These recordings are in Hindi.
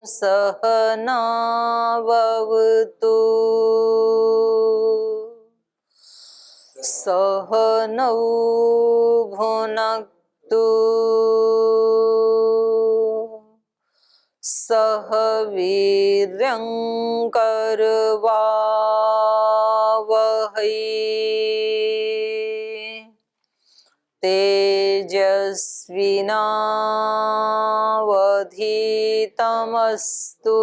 सहनावतु सहनौ भुनक्तु सह वीर्यं करवावहै तेजस्विनावधीतमस्तु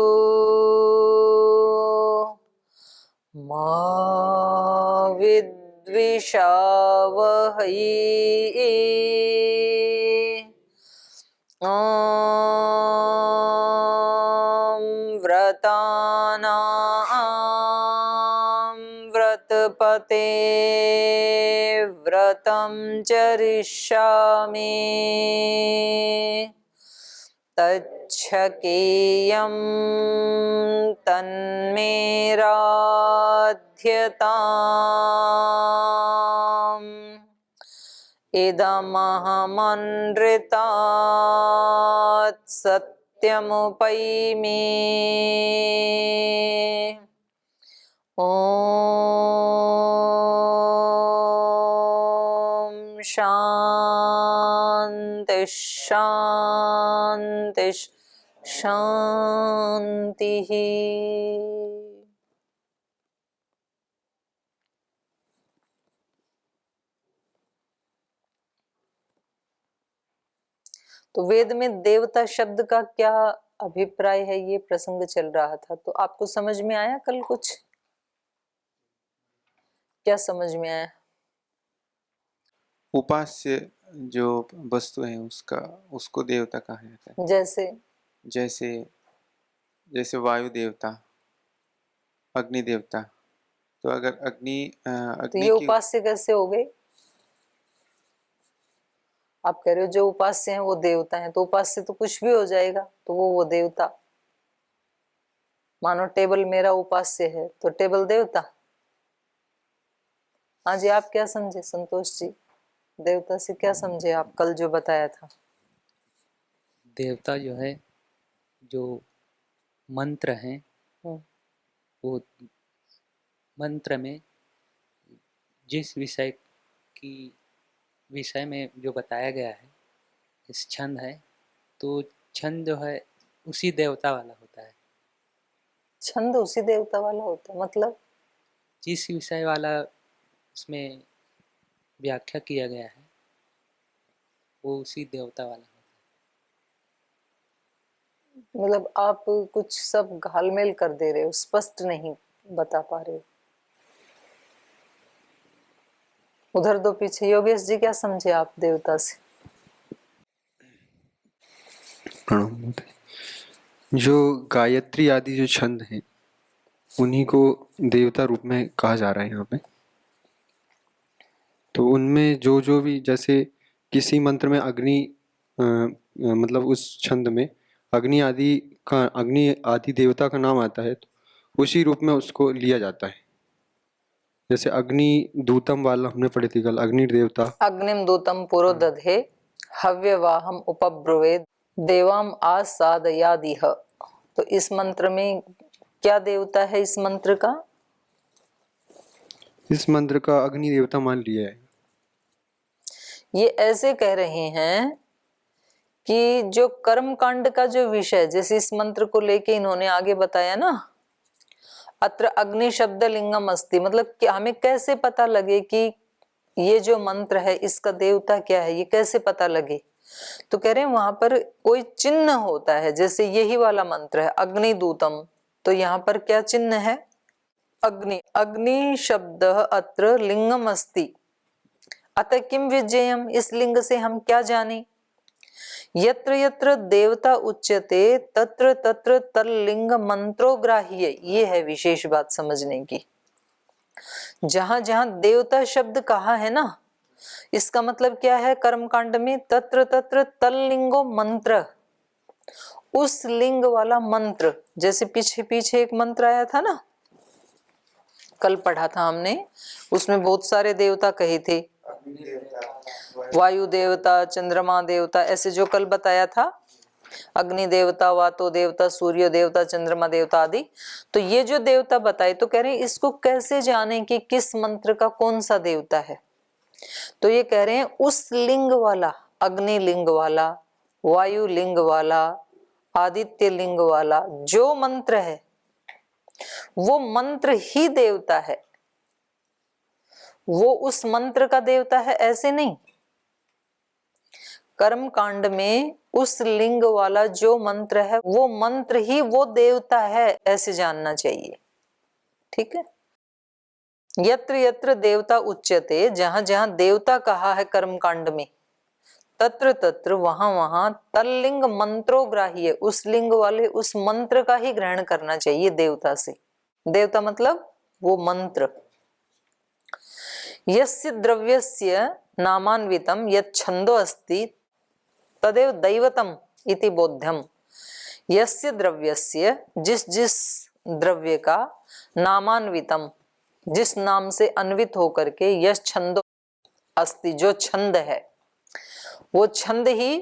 मा विद्विषावहै ॐ व्रतानां व्रतपते व्रतं चरिष्यामि तच्छकेयं तन्मे राध्यताम् इदमहमनृतात् सत्यमुपैमि ॐ शान्ति शान्ति शान्तिः। तो वेद में देवता शब्द का क्या अभिप्राय है, ये प्रसंग चल रहा था। तो आपको समझ में आया कल कुछ? क्या समझ में आया? उपास्य जो वस्तु है उसको देवता कहा जाता है। जैसे वायु देवता, अग्नि देवता। तो अगर तो ये उपास्य कैसे हो गए? आप कह रहे हो जो उपास्य हैं वो देवता हैं, तो उपास्य तो कुछ भी हो जाएगा, तो वो देवता। मानो टेबल मेरा उपास्य है तो टेबल देवता। हाँ जी, आप क्या समझे संतोष जी? देवता से क्या समझे आप कल जो बताया था? देवता जो है, जो मंत्र हैं, वो मंत्र में जिस विषय में जो बताया गया है, इस छंद है, तो छंद जो है उसी देवता वाला होता है। छंद उसी देवता वाला होता है मतलब? जिस विषय वाला उसमें व्याख्या किया गया है वो उसी देवता वाला होता है। मतलब आप कुछ सब घालमेल कर दे रहे हो, स्पष्ट नहीं बता पा रहे हो। उधर दो पीछे योगेश जी, क्या समझे आप देवता से? जो गायत्री आदि जो छंद हैं उन्हीं को देवता रूप में कहा जा रहा है यहाँ पे। तो उनमें जो जो भी, जैसे किसी मंत्र में अग्नि मतलब उस छंद में अग्नि आदि देवता का नाम आता है, तो उसी रूप में उसको लिया जाता है। जैसे अग्नि दूतम वाला हमने पढ़ी थी कल, अग्नि देवता। अग्निम दूतम पुरो दधे हव्यवाहम उपब्रुवेद देवाम आसादयादिह। तो इस मंत्र में क्या देवता है? इस मंत्र का अग्नि देवता मान लिया है। ये ऐसे कह रहे हैं कि जो कर्म कांड का जो विषय, जैसे इस मंत्र को लेके इन्होंने आगे बताया ना, अत्र अग्नि शब्द लिंगम अस्ति, मतलब कि हमें कैसे पता लगे कि ये जो मंत्र है इसका देवता क्या है, ये कैसे पता लगे? तो कह रहे हैं वहां पर कोई चिन्ह होता है। जैसे यही वाला मंत्र है अग्नि दूतम, तो यहाँ पर क्या चिन्ह है? अग्नि। अग्नि शब्द अत्र लिंगम अस्ति अतः किम विज्ञेयम, इस लिंग से हम क्या जाने? यत्र यत्र देवता उच्यते तत्र तत्र तल्लिंग मंत्रोग्राह्य। ये है विशेष बात समझने की। जहां जहां देवता शब्द कहा है ना, इसका मतलब क्या है? कर्मकांड में तत्र तत्र तल्लिंगो मंत्र, उस लिंग वाला मंत्र। जैसे पीछे पीछे एक मंत्र आया था ना, कल पढ़ा था हमने, उसमें बहुत सारे देवता कहे थे, वायु देवता, चंद्रमा देवता, ऐसे जो कल बताया था। अग्नि देवता, वातो देवता, सूर्य देवता, चंद्रमा देवता आदि। तो ये जो देवता बताए, तो कह रहे हैं इसको कैसे जाने कि किस मंत्र का कौन सा देवता है। तो ये कह रहे हैं उस लिंग वाला, अग्नि लिंग वाला, वायु लिंग वाला, आदित्य लिंग वाला जो मंत्र है वो मंत्र ही देवता है, वो उस मंत्र का देवता है ऐसे नहीं। कर्म कांड में उस लिंग वाला जो मंत्र है वो मंत्र ही वो देवता है ऐसे जानना चाहिए। ठीक है। यत्र यत्र देवता उच्यते, जहां जहां देवता कहा है कर्म कांड में, तत्र तत्र वहां वहां तल्लिंग मंत्रोग्राह्य, उस लिंग वाले उस मंत्र का ही ग्रहण करना चाहिए देवता से। देवता मतलब वो मंत्र। यस्य द्रव्यस्य नामान्वितम यत् छंदो अस्ति तदेव दैवतम इति बोध्यम। यस्य द्रव्यस्य, जिस जिस द्रव्य का, नामान्वितम जिस नाम से अन्वित होकर के, यश छंदो अस्ति जो छंद है, वो छंद ही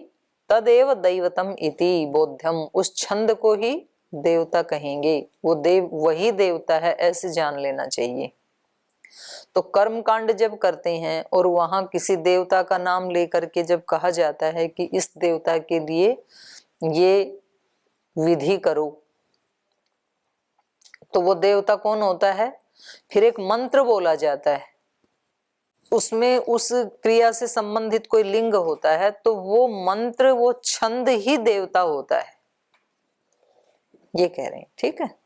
तदेव दैवतम इति बोध्यम, उस छंद को ही देवता कहेंगे, वो देव वही देवता है ऐसे जान लेना चाहिए। तो कर्म कांड जब करते हैं और वहां किसी देवता का नाम लेकर के जब कहा जाता है कि इस देवता के लिए ये विधि करो, तो वो देवता कौन होता है? फिर एक मंत्र बोला जाता है, उसमें उस क्रिया से संबंधित कोई लिंग होता है, तो वो मंत्र, वो छंद ही देवता होता है, ये कह रहे हैं। ठीक है।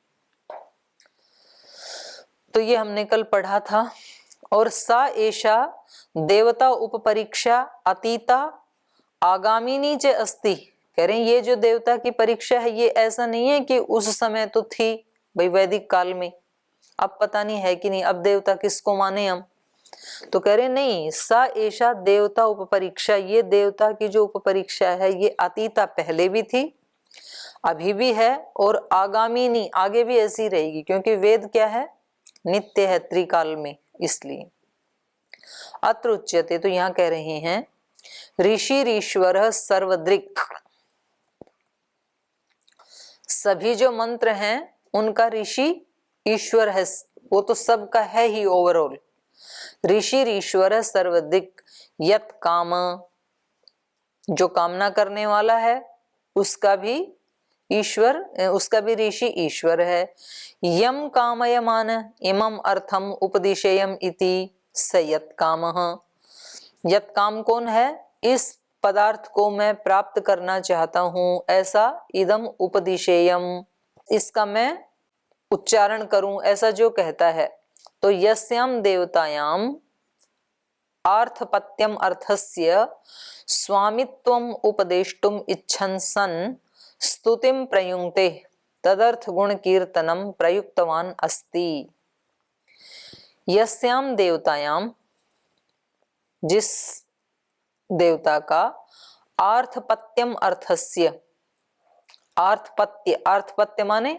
तो ये हमने कल पढ़ा था। और सा एषा देवता उपपरीक्षा अतीता आगामिनी च अस्ति, कह रहे हैं ये जो देवता की परीक्षा है ये ऐसा नहीं है कि उस समय तो थी भाई वैदिक काल में, अब पता नहीं है कि नहीं, अब देवता किसको माने हम। तो कह रहे नहीं, सा एषा देवता उपपरीक्षा, ये देवता की जो उपपरीक्षा है ये अतीता पहले भी थी, अभी भी है और आगामिनी आगे भी ऐसी रहेगी, क्योंकि वेद क्या है? नित्य है त्रिकाल में, इसलिए। अत्र उच्यते, तो यहां कह रहे हैं ऋषि ईश्वर सर्वदृक्, सभी जो मंत्र हैं उनका ऋषि ईश्वर है, वो तो सबका है ही ओवरऑल। ऋषि ईश्वर सर्वदृक् यत् काम, जो कामना करने वाला है उसका भी ईश्वर, उसका भी ऋषि ईश्वर है। यम कामयमान इमम अर्थम उपदिशेयम इति स यत् कामः, यत् काम कौन है? इस पदार्थ को मैं प्राप्त करना चाहता हूं, ऐसा इदम उपदिशेयम, इसका मैं उच्चारण करूं, ऐसा जो कहता है। तो यस्याम देवतायाम आर्थपत्यम अर्थस्य स्वामित्वम उपदेष्टुम इच्छन् सन् स्तुतिम प्रयुंक्ते तदर्थ गुण कीर्तनम प्रयुक्तवान अस्ति। यस्याम देवतायाम, जिस देवता का, आर्थपत्यम अर्थस्य, आर्थपत्य, आर्थपत्य माने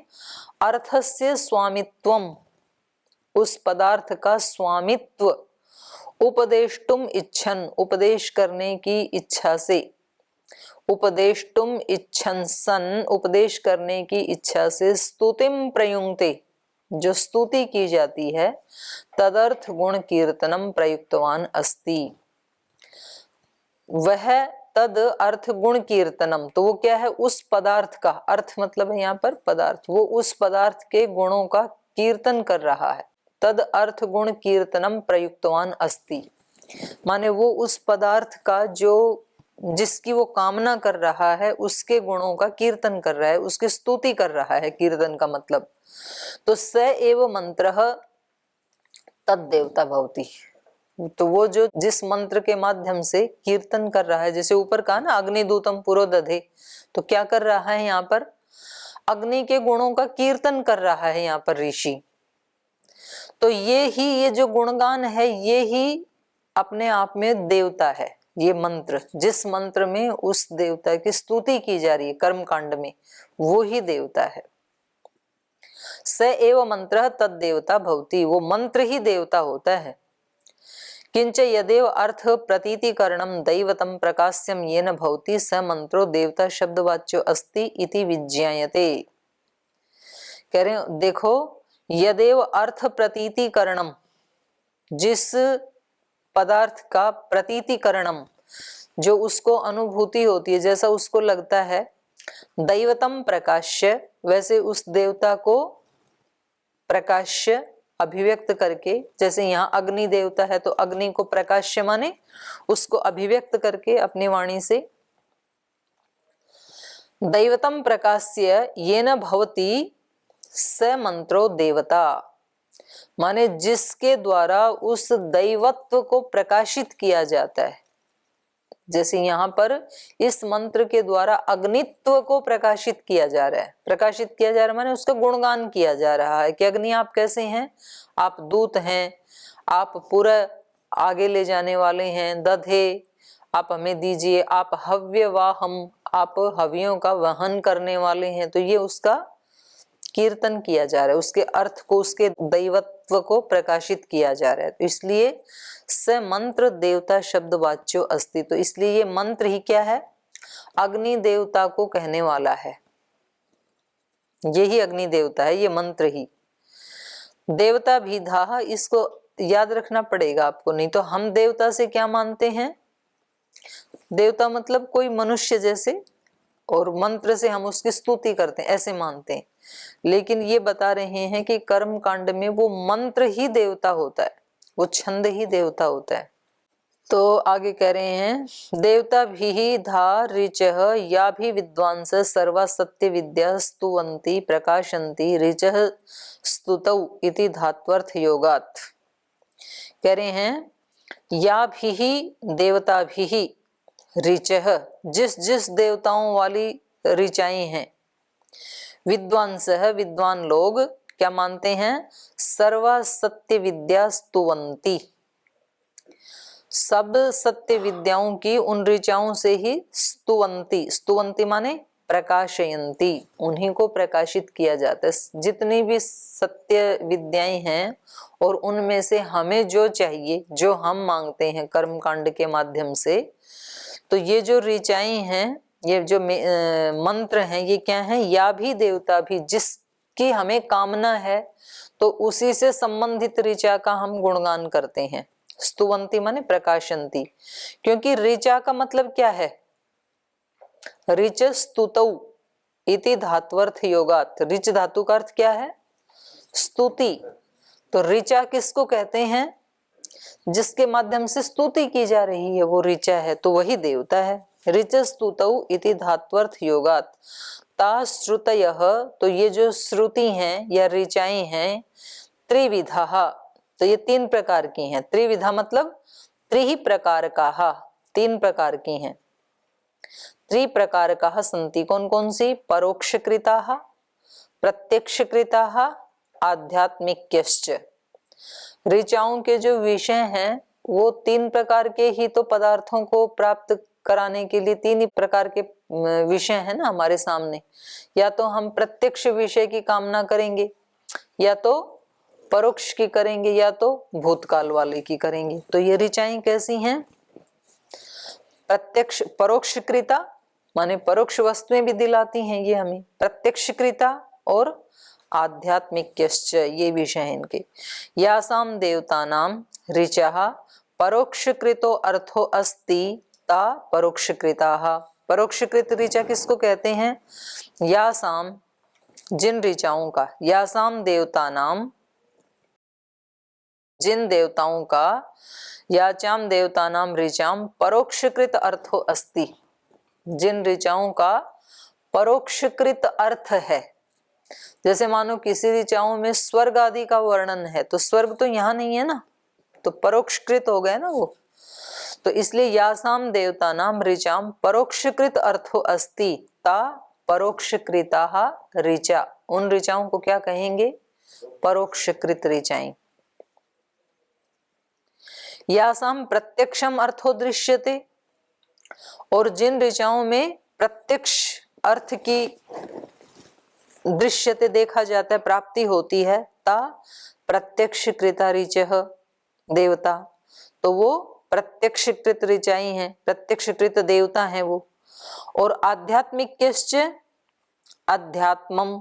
अर्थस्य स्वामित्वम, उस पदार्थ का स्वामित्व, उपदेष्टुम इच्छन, उपदेश करने की इच्छा से, उपदेष्टुम इच्छन सन, उपदेश करने की इच्छा से, स्तुतिम प्रयुंक्ते, जो स्तुति की जाती है, तदर्थ गुण कीर्तनम प्रयुक्तवान अस्ति, वह तद अर्थ गुण कीर्तनम, तो वो क्या है? उस पदार्थ का, अर्थ मतलब है यहाँ पर पदार्थ, वो उस पदार्थ के गुणों का कीर्तन कर रहा है। तद अर्थ गुण कीर्तनम प्रयुक्तवान अस्ति, माने वो उस पदार्थ का जो, जिसकी वो कामना कर रहा है उसके गुणों का कीर्तन कर रहा है, उसकी स्तुति कर रहा है, कीर्तन का मतलब। तो स एव मंत्रः तद देवता भवति, तो वो जो जिस मंत्र के माध्यम से कीर्तन कर रहा है, जैसे ऊपर कहा ना अग्निदूतम पुरोदधे, तो क्या कर रहा है यहाँ पर? अग्नि के गुणों का कीर्तन कर रहा है यहाँ पर ऋषि। तो ये ही, ये जो गुणगान है ये ही अपने आप में देवता है। ये मंत्र, जिस मंत्र में उस देवता की स्तुति की जा रही है कर्म कांड में, वो ही देवता है। स एव मंत्र तद देवता भवति, वो मंत्र ही देवता होता है। किंच यदेव अर्थ प्रतीतिकरणम दैवतम प्रकाश्यम येन भवति स मंत्रो देवता शब्दवाच्यो अस्ति इति विज्ञायते। कह रहे हैं देखो, यदेव अर्थ प्रतीतिकरणम, जिस पदार्थ का प्रतीतिकरणम, जो उसको अनुभूति होती है, जैसा उसको लगता है, दैवतम प्रकाश्य, वैसे उस देवता को प्रकाश्य अभिव्यक्त करके, जैसे यहाँ अग्नि देवता है तो अग्नि को प्रकाश्य माने उसको अभिव्यक्त करके अपनी वाणी से, दैवतम प्रकाश्य येन भवति स मंत्रो देवता, माने जिसके द्वारा उस दैवत्व को प्रकाशित किया जाता है। जैसे यहाँ पर इस मंत्र के द्वारा अग्नित्व को प्रकाशित किया जा रहा है। प्रकाशित किया जा रहा है माने उसका गुणगान किया जा रहा है कि अग्नि आप कैसे हैं, आप दूत हैं, आप पूरा आगे ले जाने वाले हैं, दधे आप हमें दीजिए, आप हव्यवाहम, आप हवियों का वहन करने वाले हैं। तो ये उसका कीर्तन किया जा रहा है, उसके अर्थ को, उसके दैवत्व को प्रकाशित किया जा रहा है। तो इसलिए स मंत्र देवता शब्द वाच्यो अस्ति, तो इसलिए ये मंत्र ही क्या है, अग्नि देवता को कहने वाला है। यही अग्नि देवता है, ये मंत्र ही। देवता भी धाह, इसको याद रखना पड़ेगा आपको, नहीं तो हम देवता से क्या मानते हैं, देवता मतलब कोई मनुष्य जैसे, और मंत्र से हम उसकी स्तुति करते हैं, ऐसे मानते हैं। लेकिन ये बता रहे हैं कि कर्म कांड में वो मंत्र ही देवता होता है, वो छंद ही देवता होता है। तो आगे कह रहे हैं, देवता भी धा ऋचः या भी विद्वांस सर्वा सत्य विद्या स्तुवन्ति प्रकाशन्ति ऋचः स्तुतौ इति धात्वर्थ योगात्। कह रहे हैं या भी देवता भी ऋचः, जिस जिस देवताओं वाली ऋचाएं हैं, विद्वांस है, विद्वान लोग क्या मानते हैं, सर्वा सत्य विद्या स्तुवन्ति, सब सत्य विद्याओं की उन ऋचाओं से ही स्तुवन्ति, स्तुवन्ति माने प्रकाशयन्ति, उन्हीं को प्रकाशित किया जाता है। जितनी भी सत्य विद्याएं हैं और उनमें से हमें जो चाहिए, जो हम मांगते हैं कर्म कांड के माध्यम से, तो ये जो ऋचाएं हैं, ये जो मंत्र हैं, ये क्या है, या भी देवता भी, जिसकी हमें कामना है तो उसी से संबंधित ऋचा का हम गुणगान करते हैं। स्तुवंती माने प्रकाशंती, क्योंकि ऋचा का मतलब क्या है, ऋच स्तुतौ इति धात्वर्थ योगात्, ऋच धातु का अर्थ क्या है, स्तुति। तो ऋचा किसको कहते हैं, जिसके माध्यम से स्तुति की जा रही है, वो ऋचा है, तो वही देवता है। ऋच स्तुतौ इति धात्वर्थ योगात् ता श्रुतयः, तो ये जो श्रुति हैं या ऋचाएं हैं, त्रिविधा, तो ये तीन प्रकार की हैं। त्रिविधा मतलब त्रि प्रकार का, तीन प्रकार की हैं। त्रि प्रकार का संति, कौन कौन सी, परोक्षकृता, प्रत्यक्षकृता, आध्यात्मिक्यश्च। ऋचाओं के जो विषय हैं वो तीन प्रकार के ही तो पदार्थों को प्राप्त कराने के लिए तीन ही प्रकार के विषय है ना हमारे सामने। या तो हम प्रत्यक्ष विषय की कामना करेंगे, या तो परोक्ष की करेंगे, या तो भूतकाल वाले की करेंगे। तो ये ऋचाएं कैसी हैं, प्रत्यक्ष परोक्षकृता माने परोक्ष वस्तुएं भी दिलाती हैं ये हमें, प्रत्यक्षकृता और आध्यात्मिक्यश्च, ये विषय हैं इनके। यासाम देवतानाम ऋचः परोक्षकृतो अर्थो अस्ति ता परोक्षकृताः। परोक्षकृत ऋचा किसको कहते हैं, यासाम, जिन ऋचाओं का, यासाम देवतानाम, जिन देवताओं का, याचाम देवतानाम ऋचाम परोक्षकृत अर्थो अस्ति, जिन ऋचाओं का परोक्षकृत अर्थ है। जैसे मानो किसी ऋचाओं में स्वर्ग आदि का वर्णन है, तो स्वर्ग तो यहाँ नहीं है ना, तो परोक्षकृत हो गया ना वो। तो इसलिए यासाम देवतानाम ऋचाम परोक्षकृत अर्थो अस्ति ता परोक्षकृताः ऋचा, उन ऋचाओं को क्या कहेंगे, परोक्षकृत ऋचाएं। यासाम प्रत्यक्षम अर्थो दृश्यते, और जिन ऋचाओं में प्रत्यक्ष अर्थ की दृश्यते देखा जाता है, प्राप्ति होती है, ता प्रत्यक्षकृता ऋचः देवता, तो वो प्रत्यक्षकृत ऋचाई हैं, प्रत्यक्षकृत देवता हैं वो। और आध्यात्मिक अध्यात्मम,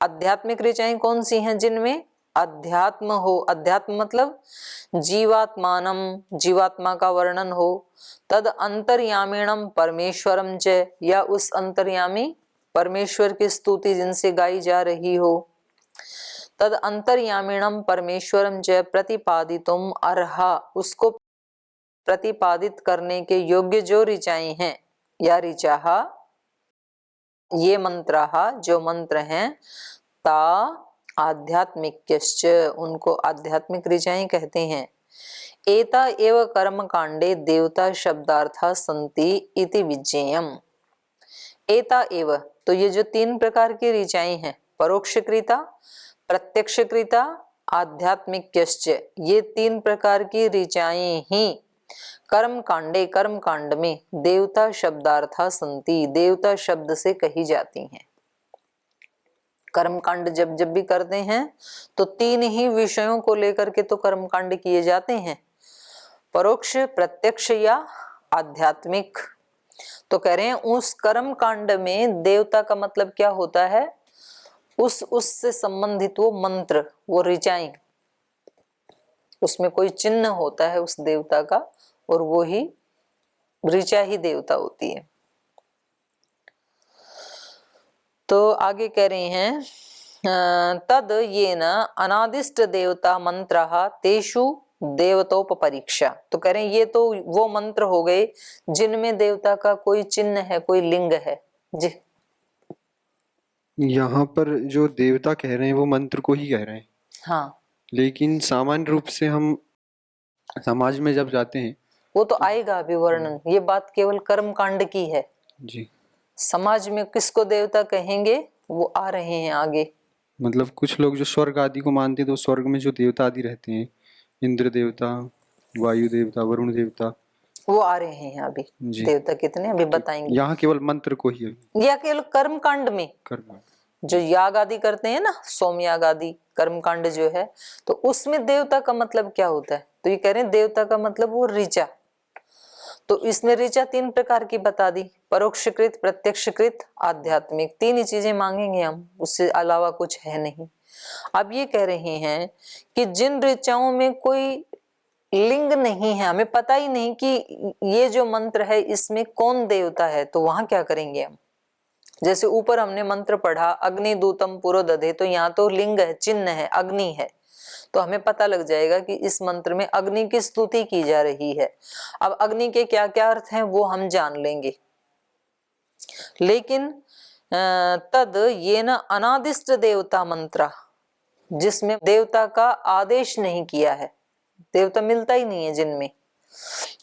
आध्यात्मिक ऋचाएं कौन सी हैं? जिनमें अध्यात्म हो, अध्यात्म मतलब जीवात्मानम, जीवात्मा का वर्णन हो। तद अंतर्यामीणम परमेश्वरम च, या उस अंतर्यामी परमेश्वर की स्तुति जिनसे गाई जा रही हो। तद अंतर्यामीणम परमेश्वरम च प्रतिपादितुम अर्हा, उसको प्रतिपादित करने के योग्य जो ऋचाएं हैं या ऋचाहा, ये मंत्राहा जो मंत्र हैं, ता आध्यात्मिक्यश्च, उनको आध्यात्मिक ऋचाएं कहते हैं। एता एव कर्म कांडे देवता शब्दार्था संति इति विज्ञेयम्। एता एव, तो ये जो तीन प्रकार की ऋचाएं हैं, परोक्षकृता, प्रत्यक्षकृता, आध्यात्मिक्यश्च, ये तीन प्रकार की ऋचाएं ही कर्म कांडे, कर्म कांड में देवता शब्दार्था संति, देवता शब्द से कही जाती हैं। कर्म कांड जब जब भी करते हैं तो तीन ही विषयों को लेकर के तो कर्म कांड किए जाते हैं, परोक्ष, प्रत्यक्ष या आध्यात्मिक। तो कह रहे हैं उस कर्म कांड में देवता का मतलब क्या होता है? उससे संबंधित वो मंत्र, वो ऋचाएं, उसमें कोई चिन्ह होता है उस देवता का, और वो ही ऋचा ही देवता होती है। तो आगे कह रहे हैं तद येन अनादिष्ट देवता मंत्रः तेषु देवतोपपरीक्षा। तो कह रहे हैं ये तो वो मंत्र हो गए जिनमें देवता का कोई चिन्ह है, कोई लिंग है। जी, यहाँ पर जो देवता कह रहे हैं वो मंत्र को ही कह रहे हैं, हाँ, लेकिन सामान्य रूप से हम समाज में जब जाते हैं, वो तो आएगा अभी वर्णन। ये बात केवल कर्म कांड की है। जी, समाज में किसको देवता कहेंगे वो आ रहे हैं आगे। मतलब कुछ लोग जो स्वर्ग आदि को मानते हैं, तो स्वर्ग में जो देवता आदि रहते हैं, इंद्र देवता, वायु देवता, वरुण देवता, वो आ रहे हैं अभी। जी। देवता कितने अभी बताएंगे। यहाँ केवल मंत्र को ही या केवल कर्म कांड में करना। जो याग आदि करते हैं ना, सोम याग आदि कर्म कांड जो है, तो उसमें देवता का मतलब क्या होता है? तो ये कह रहे हैं देवता का मतलब वो ऋचा। तो इसमें ऋचा तीन प्रकार की बता दी, परोक्षकृत, प्रत्यक्षकृत, आध्यात्मिक। तीन ही चीजें मांगेंगे हम, उससे अलावा कुछ है नहीं। अब ये कह रहे हैं कि जिन ऋचाओं में कोई लिंग नहीं है, हमें पता ही नहीं कि ये जो मंत्र है इसमें कौन देवता है, तो वहां क्या करेंगे हम? जैसे ऊपर हमने मंत्र पढ़ा अग्निदूतम पुरोदधे, तो यहाँ तो लिंग है, चिन्ह है, अग्नि है, तो हमें पता लग जाएगा कि इस मंत्र में अग्नि की स्तुति की जा रही है। अब अग्नि के क्या क्या अर्थ हैं वो हम जान लेंगे। लेकिन तद ये न अनादिष्ट देवता मंत्र, जिसमें देवता का आदेश नहीं किया है, देवता मिलता ही नहीं है जिनमें,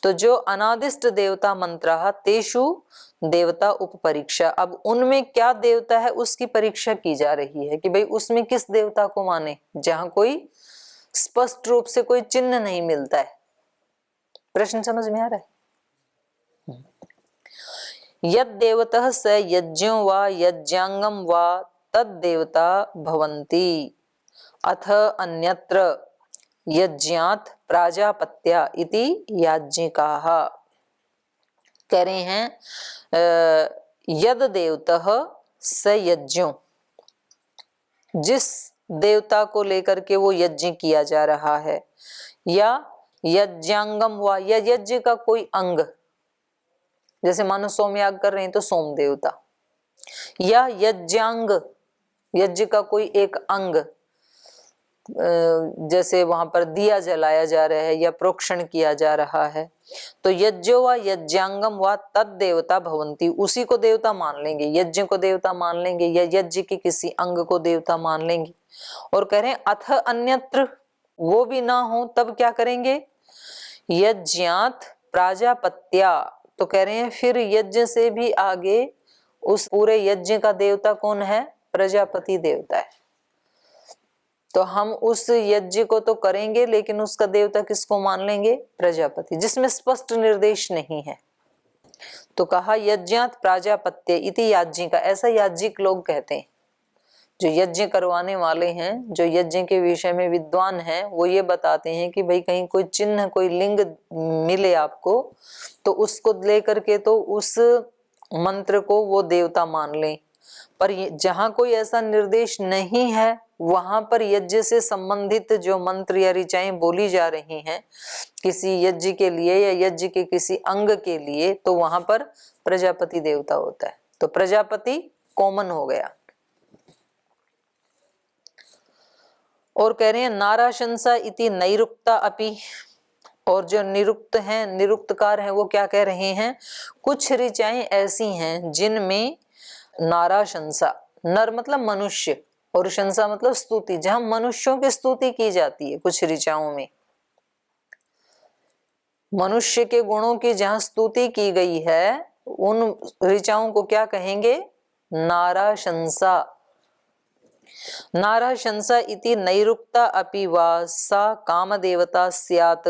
तो जो अनादिष्ट देवता मंत्र तेषु देवता उपपरीक्षा। अब उनमें क्या देवता है उसकी परीक्षा की जा रही है कि भाई उसमें किस देवता को माने, जहां कोई स्पष्ट रूप से कोई चिन्ह नहीं मिलता है। प्रश्न समझ में आ रहा है? यद देवतः स यज्ञो वा यज्ञांगम वा तद देवता भवन्ति, अथ अन्यत्र यज्ञात प्राजापत्या इति याज्ञिकाः। कह रहे हैं यद देवतः स यज्ञो, जिस देवता को लेकर के वो यज्ञ किया जा रहा है, या यज्ञांगम वा, या यज्ञ का कोई अंग, जैसे मानो सोमयाग कर रहे हैं तो सोम देवता, या यज्ञांग, यज्ञ का कोई एक अंग, जैसे वहां पर दिया जलाया जा रहा है या प्रोक्षण किया जा रहा है, तो यज्ञो व यज्ञांगम व तद देवता भवंती, उसी को देवता मान लेंगे, यज्ञ को देवता मान लेंगे या यज्ञ के किसी अंग को देवता मान लेंगे। और कह रहे हैं अथ अन्यत्र, वो भी ना हो तब क्या करेंगे? यज्ञात प्राजापत्या। तो कह रहे हैं फिर यज्ञ से भी आगे उस पूरे यज्ञ का देवता कौन है? प्रजापति देवता है। तो हम उस यज्ञ को तो करेंगे लेकिन उसका देवता किसको मान लेंगे? प्रजापति, जिसमें स्पष्ट निर्देश नहीं है। तो कहा यज्ञात प्राजापत्य इति याज्ञिका, ऐसा याज्ञिक लोग कहते हैं जो यज्ञ करवाने वाले हैं, जो यज्ञ के विषय में विद्वान हैं, वो ये बताते हैं कि भाई कहीं कोई चिन्ह, कोई लिंग मिले आपको तो उसको लेकर के तो उस मंत्र को वो देवता मान लें। पर जहां कोई ऐसा निर्देश नहीं है, वहां पर यज्ञ से संबंधित जो मंत्र या ऋचाएं बोली जा रही हैं किसी यज्ञ के लिए या यज्ञ के किसी अंग के लिए, तो वहां पर प्रजापति देवता होता है। तो प्रजापति कॉमन हो गया। और कह रहे हैं नाराशंसा इति नैरुक्ता अपि, और जो निरुक्त हैं, निरुक्तकार हैं, वो क्या कह रहे हैं, कुछ ऋचाएं ऐसी हैं जिनमें नाराशंसा, नर मतलब मनुष्य और शंसा मतलब स्तुति, जहां मनुष्यों की स्तुति की जाती है, कुछ ऋचाओं में मनुष्य के गुणों की जहां स्तुति की गई है, उन ऋचाओं को क्या कहेंगे, नाराशंसा। नाराशंसा इति नैरुक्ता अपि वा सा काम देवता स्यात्।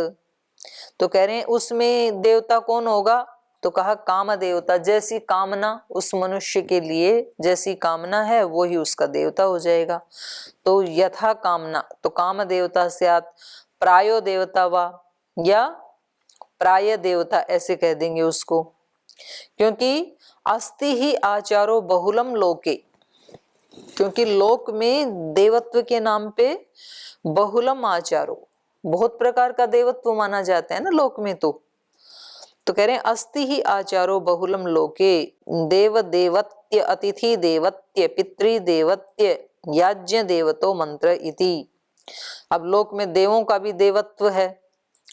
तो कह रहे हैं उसमें देवता कौन होगा, तो कहा काम देवता, जैसी कामना उस मनुष्य के लिए जैसी कामना है वो ही उसका देवता हो जाएगा। तो यथा कामना, तो काम देवता स्यात्, प्रायो देवता वा, या प्राय देवता ऐसे कह देंगे उसको, क्योंकि अस्ति ही आचारो बहुलम लोके, क्योंकि लोक में देवत्व के नाम पे बहुलम आचारो, बहुत प्रकार का देवत्व माना जाता है ना लोक में। तो कह रहे हैं अस्ति ही आचारो बहुलम लोके देव देवत्य अतिथि देवत्य पितृ देवत्य याज्ञ देवतो मंत्र इति। अब लोक में देवों का भी देवत्व है,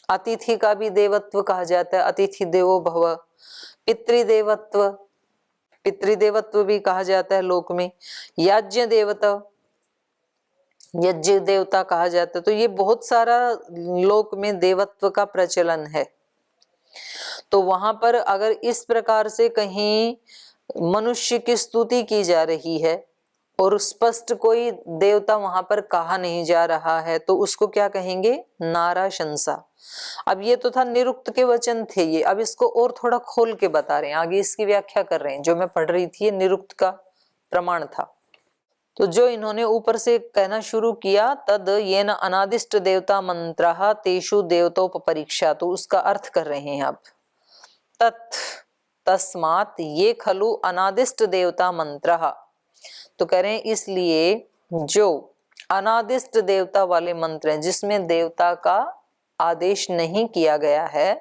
अतिथि का भी देवत्व कहा जाता है, अतिथि देवो भव, पितृदेवत्व भी कहा जाता है लोक में, याज्ञ देवता, यज्ञ देवता कहा जाता है। तो ये बहुत सारा लोक में देवत्व का प्रचलन है। तो वहां पर अगर इस प्रकार से कहीं मनुष्य की स्तुति की जा रही है और स्पष्ट कोई देवता वहां पर कहा नहीं जा रहा है, तो उसको क्या कहेंगे, नाराशंसा। अब ये तो था निरुक्त के वचन थे ये, अब इसको और थोड़ा खोल के बता रहे हैं, आगे इसकी व्याख्या कर रहे हैं। जो मैं पढ़ रही थी ये निरुक्त का प्रमाण था। तो जो इन्होंने ऊपर से कहना शुरू किया, तद येन अनादिष्ट देवता मंत्रः तेषु देवतोपपरीक्षा, तो उसका अर्थ कर रहे हैं अब। तत् तस्मात् ये खलु अनादिष्ट देवता मंत्रः, तो कह रहे हैं इसलिए जो अनादिष्ट देवता वाले मंत्र हैं जिसमें देवता का आदेश नहीं किया गया है,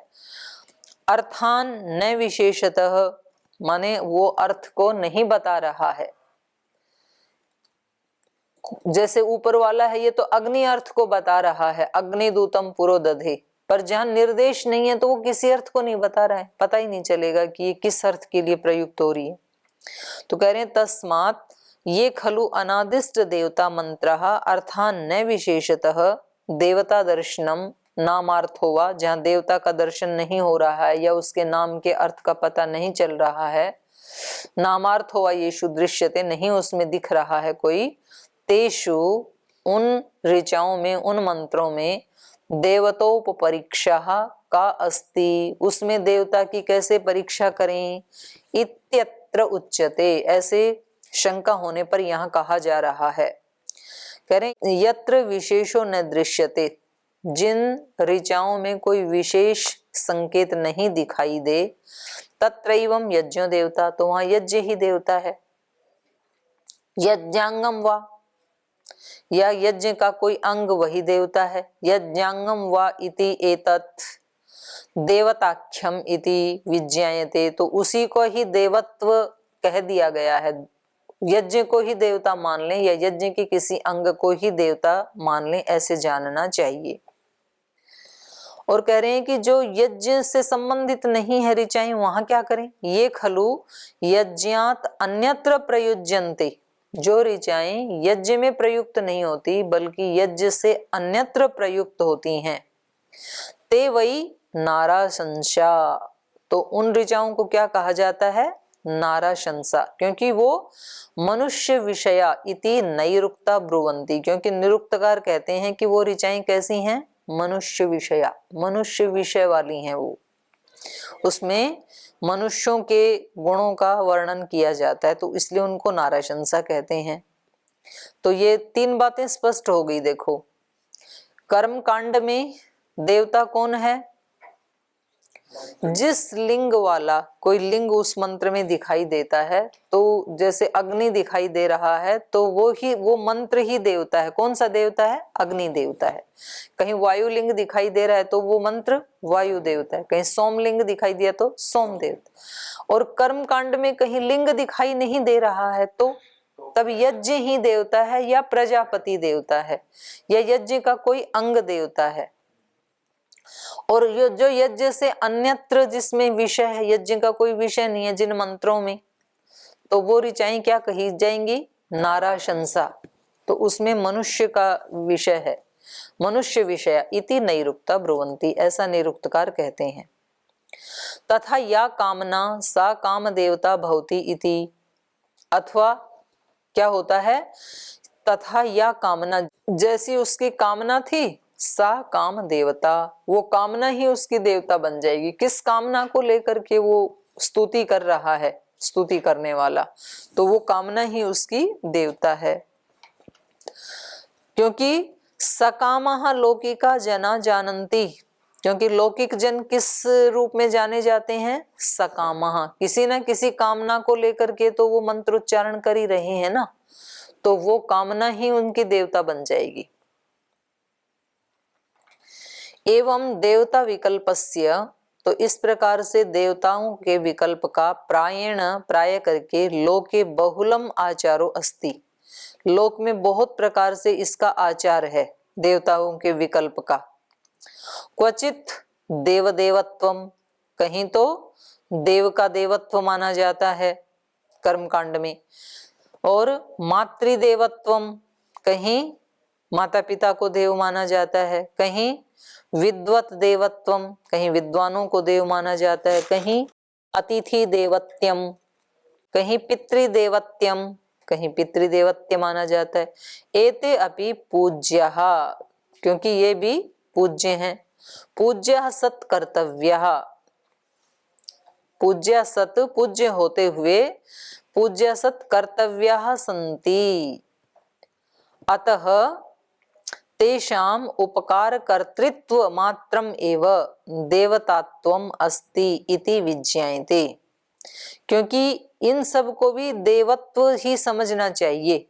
अर्थान न विशेषतः, माने वो अर्थ को नहीं बता रहा है। जैसे ऊपर वाला है ये तो अग्नि अर्थ को बता रहा है, अग्निदूतम पुरो दधे, पर जहां निर्देश नहीं है तो वो किसी अर्थ को नहीं बता रहा है, पता ही नहीं चलेगा कि ये किस अर्थ के लिए प्रयुक्त हो रही है। तो कह रहे हैं तस्मात् ये खलु अनादिष्ट देवता मंत्रः अर्थान न विशेषतः देवता दर्शनम नामार्थो वा, जहां देवता का दर्शन नहीं हो रहा है या उसके नाम के अर्थ का पता नहीं चल रहा है, नामार्थो वा येषु दृश्यते, नहीं उसमें दिख रहा है कोई, तेषु उन ऋचाओं में, उन मंत्रों में, देवतोपपरीक्षा का अस्ति, उसमें देवता की कैसे परीक्षा करें, इत्यत्र उच्यते, ऐसे शंका होने पर यहाँ कहा जा रहा है। कह रहे यत्र विशेषो न दृश्यते, जिन ऋचाओं में कोई विशेष संकेत नहीं दिखाई दे, तत्रैवं यज्ञो देवता, तो वहां यज्ञ ही देवता है। यज्ञांगम वा, या यज्ञ का कोई अंग वही देवता है। यज्ञांगम वा इति एतत् देवताख्यम इति विज्ञायते, तो उसी को ही देवत्व कह दिया गया है। यज्ञ को ही देवता मान लें या यज्ञ के किसी अंग को ही देवता मान लें, ऐसे जानना चाहिए। और कह रहे हैं कि जो यज्ञ से संबंधित नहीं है ऋचाएं, वहां क्या करें, ये खलु यज्ञात अन्यत्र प्रयुज्यन्ते, जो ऋचाएं यज्ञ में प्रयुक्त नहीं होती बल्कि यज्ञ से अन्यत्र प्रयुक्त होती हैं, ते वही नाराशंसा, तो उन ऋचाओं को क्या कहा जाता है, नाराशंसा, क्योंकि वो मनुष्य विषया इति नैरुक्ता ब्रुवंती, क्योंकि निरुक्तकार कहते हैं कि वो ऋचाएं कैसी हैं, मनुष्य विषया, मनुष्य विषय वाली हैं, वो उसमें मनुष्यों के गुणों का वर्णन किया जाता है, तो इसलिए उनको नाराशंसा कहते हैं। तो ये 3 बातें स्पष्ट हो गई। देखो, कर्म कांड में देवता कौन है? जिस लिंग वाला कोई लिंग उस मंत्र में दिखाई देता है, तो जैसे अग्नि दिखाई दे रहा है तो वो मंत्र ही देवता है। कौन सा देवता है? अग्नि देवता है। कहीं वायु लिंग दिखाई दे रहा है तो वो मंत्र वायु देवता है। कहीं सोम लिंग दिखाई दिया तो सोम देवता। और कर्म कांड में कहीं लिंग दिखाई नहीं दे रहा है तो तब यज्ञ ही देवता है या प्रजापति देवता है या यज्ञ का कोई अंग देवता है। और जो यज्ञ से अन्यत्र जिसमें विषय है, यज्ञ का कोई विषय नहीं है जिन मंत्रों में, तो वो ऋचाएं क्या कही जाएंगी? नाराशंसा। तो उसमें मनुष्य का विषय है, मनुष्य विषय इति नैरुक्ता ब्रुवंती, ऐसा निरुक्तकार कहते हैं। तथा या कामना सा काम देवता भवति इति, अथवा क्या होता है? तथा या कामना, जैसी उसकी कामना थी, सा काम देवता, वो कामना ही उसकी देवता बन जाएगी। किस कामना को लेकर के वो स्तुति कर रहा है, स्तुति करने वाला, तो वो कामना ही उसकी देवता है। क्योंकि सकामः लौकिका जना जानन्ति, क्योंकि लौकिक जन किस रूप में जाने जाते हैं? सकामः, किसी न किसी कामना को लेकर के तो वो मंत्रोच्चारण कर ही रहे हैं ना, तो वो कामना ही उनकी देवता बन जाएगी। एवं देवता विकल्पस्य, तो इस प्रकार से देवताओं के विकल्प का प्राय करके लोके बहुलम आचारो अस्ति, लोक में बहुत प्रकार से इसका आचार है देवताओं के विकल्प का। क्वचित देवदेवत्वम, कहीं तो देव का देवत्व माना जाता है कर्मकांड में, और मातृदेवत्वम, कहीं माता पिता को देव माना जाता है, कहीं विद्वत देवत्वम, कहीं विद्वानों को देव माना जाता है, कहीं अतिथि देवत्यम, कहीं पितृदेवत्यम, कहीं पितृदेवत्य माना जाता है। एते अपि पूज्यः, क्योंकि ये भी पूज्य हैं। पूज्यः सत् कर्तव्यः, पूज्य सत पूज्य होते हुए पूज्य सत् कर्तव्यः सन्ति, अतः तेषाम उपकार कर्तृत्व मात्रम एव देवतात्वम अस्ति इति विज्ञायते, क्योंकि इन सब को भी देवत्व ही समझना चाहिए।